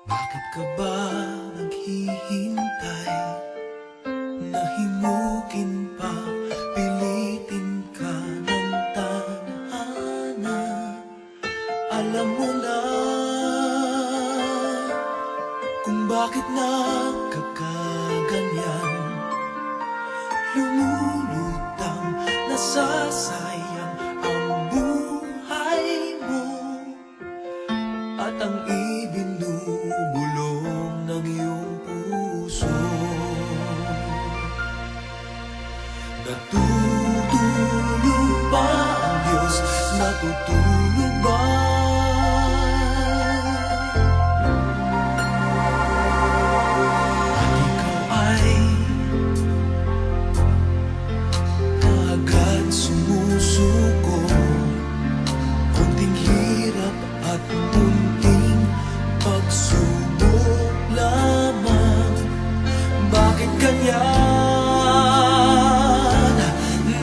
Bakit ka ba naghihintay? Nahimukin pa, pilitin ka ng tadhana. Alam mo na kung bakit nagkakaganyan. Lumulutang, nasasayang ang buhay mo at ang ibinubulong ng iyong puso. Natutulog ba ang Diyos? Natutulog ba? At ikaw ay agad sumusuko. Kunting hirap at munting pagsubok lamang. Bakit ganyan?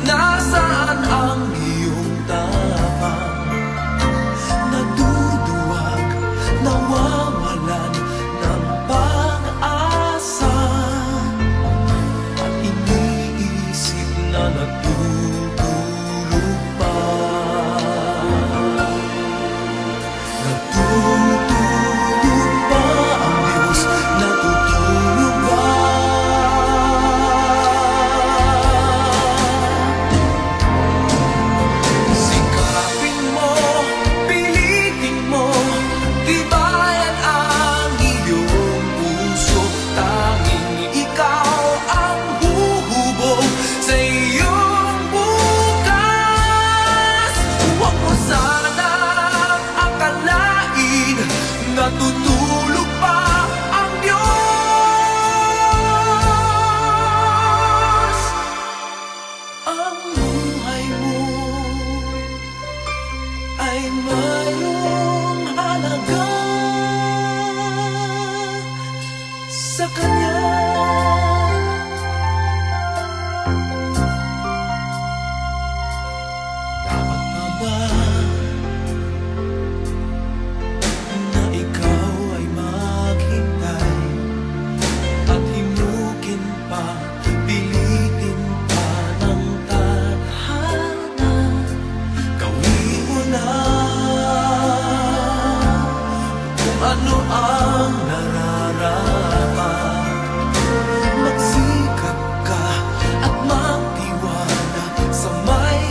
Nasaan ang iyong tapang? Naduduwag, nawawalan ng pag-asa, at iniisip na natutulog pa. Natutulog ba ang Diyos? Natutulog ba? Sikapin mo, pilitin mo, tibayan ang iyong puso. Tanging ikaw ang huhubog sa iyong bukas. Huwag mo sanang akalain natutulog pa ang Diyos. Ang buhay mo ay mayroong halaga sa Kanya. Dapat na ba na ikaw ay maghintay at himukin pa, pilitin pa ng tadhana? Gawin mo na kung ano ang nararapat. Magsikap ka at magtiwala sa may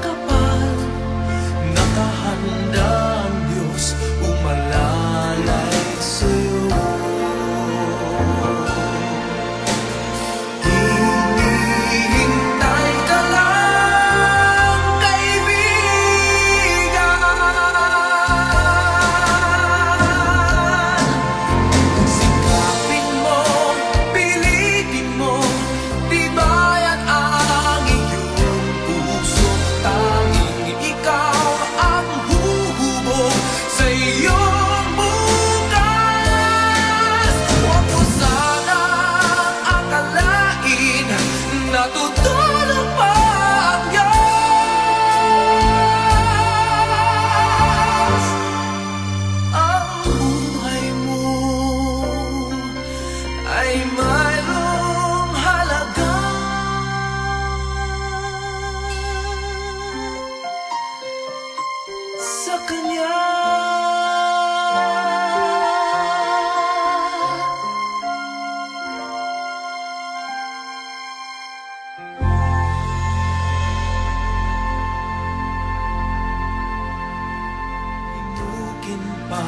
kapal. Nakahanda ang Diyos umalalay sa'yo. Hinihintay ka lang, kaibigan. Sikapin mo, pilitin mo, tibayan ang iyong puso. Tanging ikaw ang huhubog sa iyong bukas. Huwag mo sanang akalain natutulog pa ang Diyos. Ang buhay mo ay mayroong halaga sa Kanya. Himukin pa,